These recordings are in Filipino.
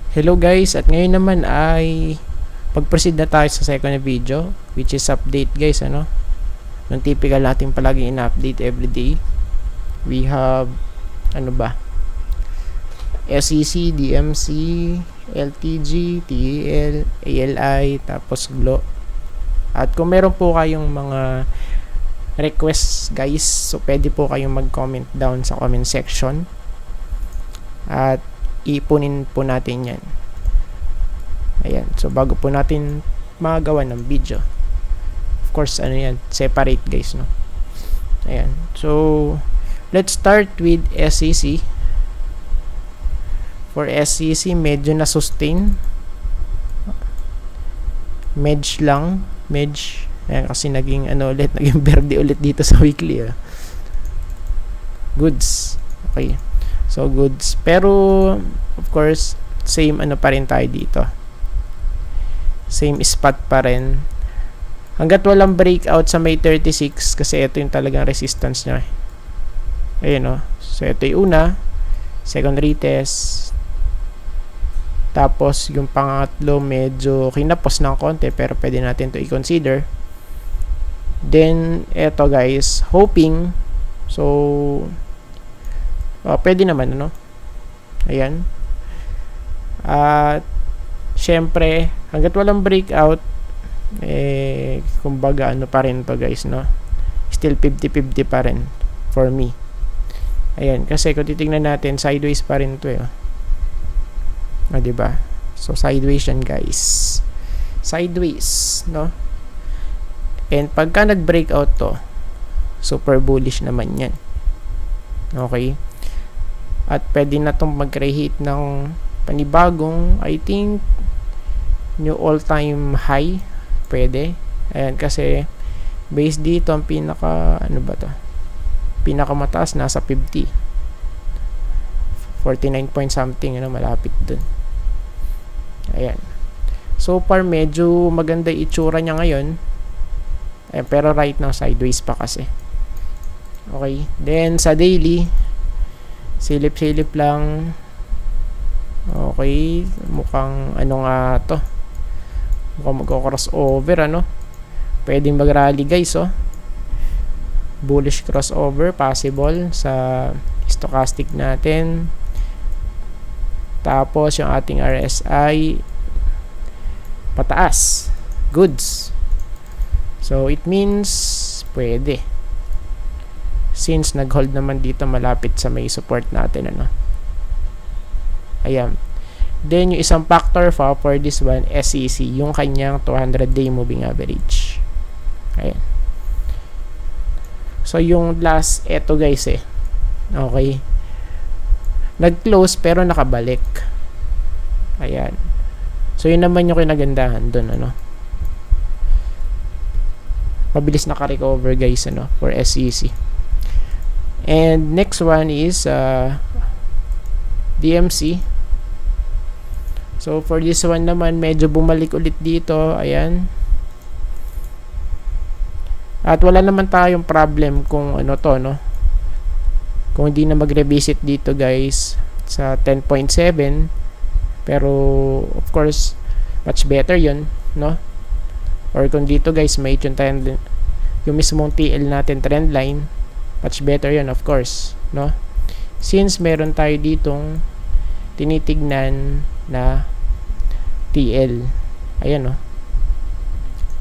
Hello guys, at ngayon naman ay pag-proceed na tayo sa second video, which is update guys, Yung typical natin palagi in-update everyday. We have SEC, DMC, LTG, TEL, ALI, tapos GLO. At kung meron po kayong mga requests guys, so pwede po kayong mag-comment down sa comment section at ipunin po natin yan. Ayan, so bago po natin magawa ng video, of course separate guys, no? Ayan, so let's start with SEC. For SEC, medyo na sustain, medj lang, ayan, kasi naging naging verde ulit dito sa weekly, goods. Okay, so goods, pero of course same pa rin tayo dito, same spot pa rin hanggat walang breakout sa May 36, kasi ito yung talagang resistance nya. Ayun, so ito yung una, second retest, tapos yung pangatlo medyo kinapos ng konti pero pwede natin to i-consider. Then eto guys, hoping, so pwede naman, ayan. At syempre hanggat walang breakout, kumbaga pa rin to guys, still 50-50 pa rin for me. Ayan, kasi kung titingnan natin, sideways pa rin to, diba? So sideways yan guys, sideways, and pagka nag-breakout to, super bullish naman yan. Okay, at pwede na tong mag-create ng panibagong, I think, new all-time high. Pwede. Ayan, kasi based dito ang pinaka pinakamataas nasa 50, 49 point something, malapit dun. Ayan, so far medyo maganda itsura niya ngayon. Ayan, pero right now sideways pa kasi. Okay, then sa daily, silip-silip lang. Okay, mukhang nga to, mukhang magko-crossover, pwedeng mag-rally guys, bullish crossover possible sa stochastic natin. Tapos yung ating RSI pataas, goods. So it means pwede, since nag-hold naman dito malapit sa may support natin, ayan. Then yung isang factor for this one, SEC, yung kanyang 200-day moving average. Ayan. So yung last, eto guys, okay, nag-close pero nakabalik. Ayan. So yun naman yung kinagandahan dun, mabilis naka-recover guys, for SEC. And next one is DMC. So for this one naman, medyo bumalik ulit dito. Ayan. At wala naman tayong problem kung kung hindi na mag-revisit dito guys sa 10.7, pero of course much better yun, or kung dito guys may yung mismong TL natin trend line, much better yun of course, since meron tayo ditong tinitignan na TL. Ayan,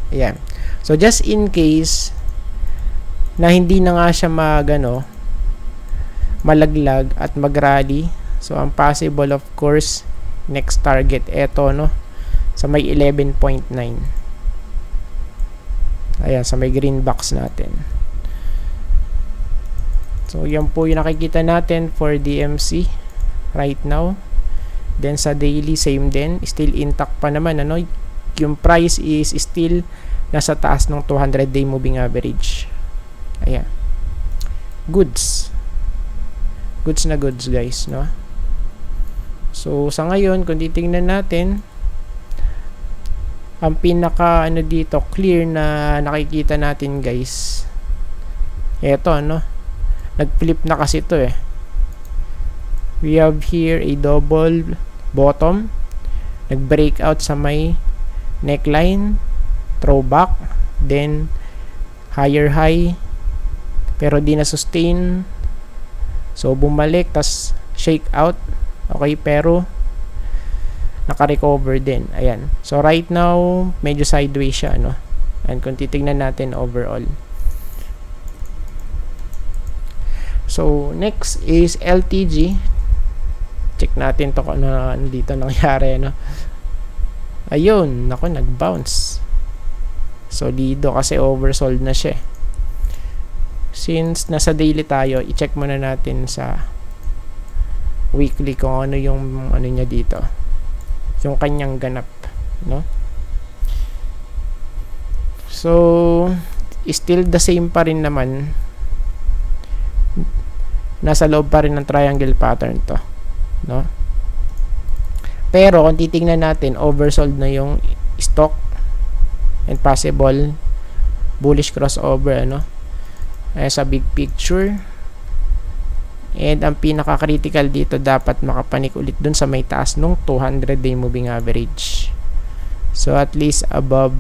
ayan. So just in case na hindi na nga siya malaglag at mag-rally, so ang possible of course next target eto, sa may 11.9. Ayan, sa may green box natin. So yan po yung nakikita natin for DMC right now. Then sa daily, same din, still intact pa naman, yung price is still nasa taas ng 200-day moving average. Ayan, goods na goods guys, so sa ngayon kung titingnan natin, ang pinaka dito clear na nakikita natin guys, eto, nag-flip na kasi ito, we have here a double bottom nag-breakout sa may neckline, throwback, then higher high, pero di na sustain. So bumalik, tas shake out. Okay, pero naka-recover din. Ayan. So right now, medyo sideways siya, no? And kung titignan natin overall. So next is LTG. Check natin to kung ano dito nangyari, no? Ayun, nako, nag-bounce. Solido kasi oversold na siya. Since nasa daily tayo, i-check muna natin sa weekly kung ano yung ano niya dito. Yung kanyang ganap, no? So, still the same pa rin naman. Nasa loob pa rin ng triangle pattern to, no? Pero kung titingnan natin, oversold na yung stock and possible bullish crossover, ano? Ay sa big picture. And ang pinaka-critical dito, dapat makapanik ulit dun sa may taas nung 200-day moving average. So at least above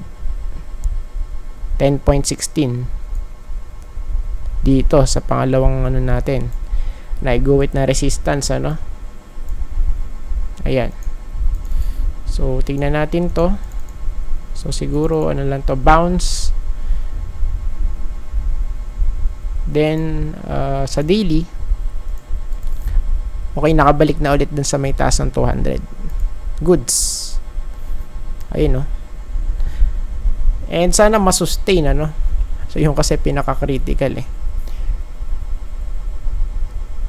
10.16 dito sa pangalawang ano natin, naiguwit na resistance, ano? Ayan. So tingnan natin to. So siguro ano lang to, bounce. Then sa daily, okay, nakabalik na ulit dun sa may taas ng 200. Goods. Ayun, no? And sana masustain, ano? So yung kasi pinaka-critical, eh.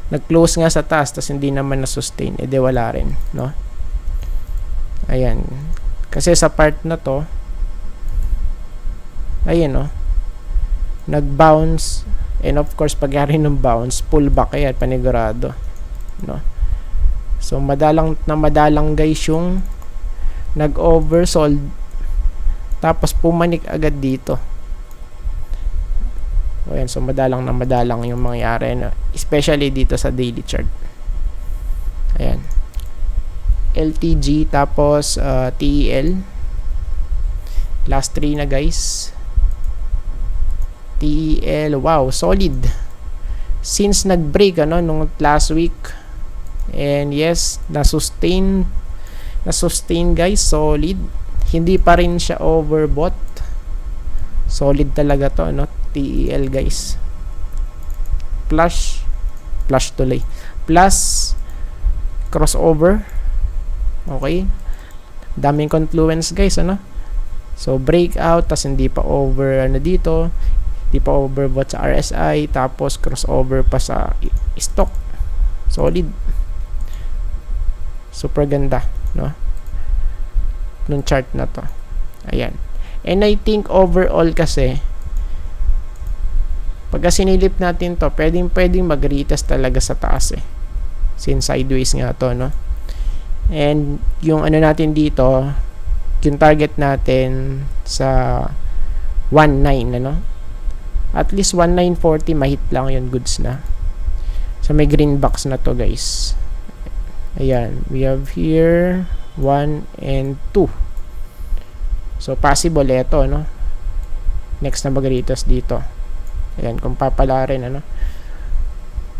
Nag-close nga sa taas, tas hindi naman na-sustain, eh di wala rin, no? Ayan. Kasi sa part na to, ayun, no? Nag-bounce, and of course, pagyari ng bounce, pullback kaya panigurado, no? So madalang guys yung nag-oversold, tapos pumanik agad dito. Ayan, so madalang yung mangyari, no? Especially dito sa daily chart. Ayan. LTG, tapos TEL. Last 3 na guys. TEL, wow, solid. Since nag-break, ano, nung last week. And yes, na-sustain guys, solid. Hindi pa rin siya overbought. Solid talaga to, no? TEL guys. Plus tuloy. Plus crossover. Okay. Daming confluence guys, ano? So breakout, tas hindi pa over ano dito. Hindi pa overbought sa RSI, tapos crossover pa sa stock. Solid. Super ganda, no? Nung chart na to. Ayan. And I think overall kasi, pagka sinilip natin to, pwedeng mag-retest talaga sa taas, eh. Since sideways nga to, no? And yung ano natin dito, yung target natin sa 19, ano? At least 1940 mahit lang yun, goods na. So may green box na to guys. Ayan, we have here 1 and 2. So possible ito, no? Next na mag-retest dito. Ayan, kung papala rin, ano?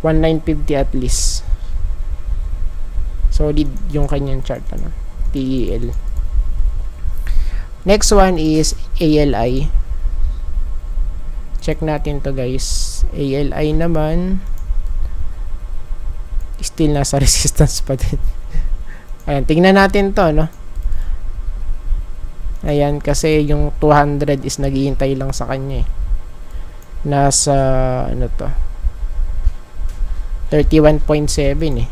1950 at least. Solid yung kanyang chart, ano? TEL. Next one is ALI. Check natin to guys. ALI naman, still nasa resistance pa din. Ayan, tingnan natin to, no? Ayan, kasi yung 200 is naghihintay lang sa kanya, eh. Nasa ano to, 31.7, eh.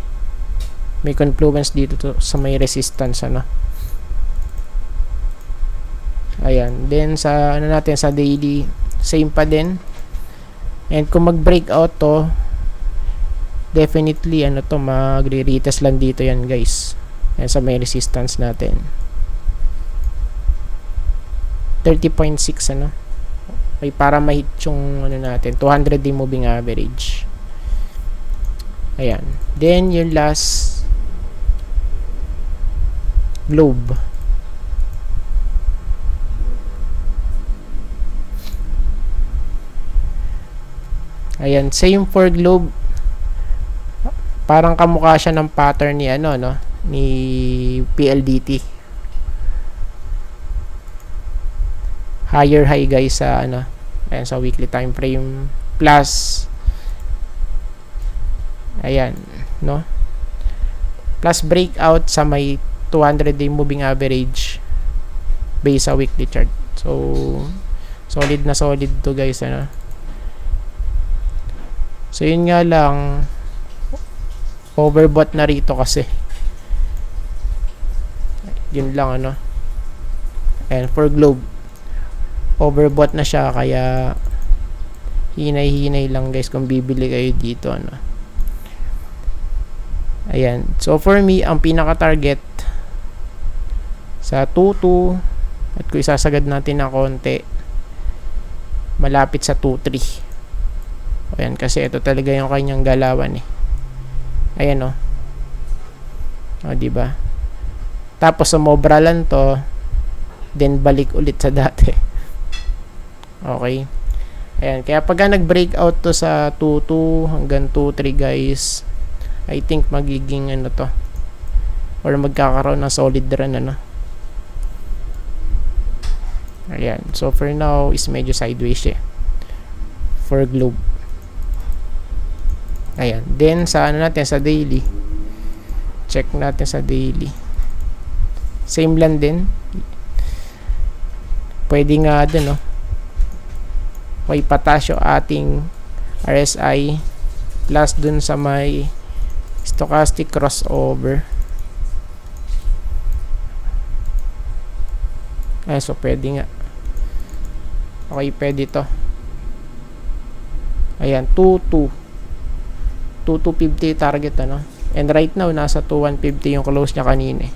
May confluence dito to, sa may resistance, ano? Ayan, then sa ano natin sa daily, same pa din. And kung mag-breakout to, definitely ano to, magre-retest lang dito yan guys. Ayan, sa may resistance natin 30.6, ano? Okay, para ma-hit yung ano natin 200-day moving average. Ayan. Then yung last globe. Ayan, same for globe. Parang kamukha siya ng pattern ni ano, no, ni PLDT. Higher high guys sa ano, ayan, sa weekly time frame plus, ayan, no, plus breakout sa may 200-day moving average base sa weekly chart. So solid na solid to guys, ano. So yun nga lang, overbought na rito kasi. Yun lang, ano. And for globe, overbought na siya, kaya hinay-hinay lang guys kung bibili kayo dito, ano. Ayan. So for me, ang pinaka-target sa 2.2, at kung isasagad natin ng konti, malapit sa 2.3. Ayan, kasi ito talaga yung kanyang galawan eh. Ayan, oh. O, diba? Tapos sumobra lang to, then balik ulit sa dati. Okay. Ayan, kaya pagka nag-breakout to sa 2.2 hanggang 2.3 guys, I think magiging ano to, or magkakaroon ng solid run, ano. Ayan, so for now is medyo sideways eh for globe. Ayan, then sa ano natin, sa daily, check natin sa daily, same lang din, pwede nga din, no, may patas yung ating RSI plus dun sa may stochastic crossover. Ayan, so pwede nga, okay, pwede to. Ayan, 2250 target, ano, and right now nasa 2150 yung close niya kanina eh.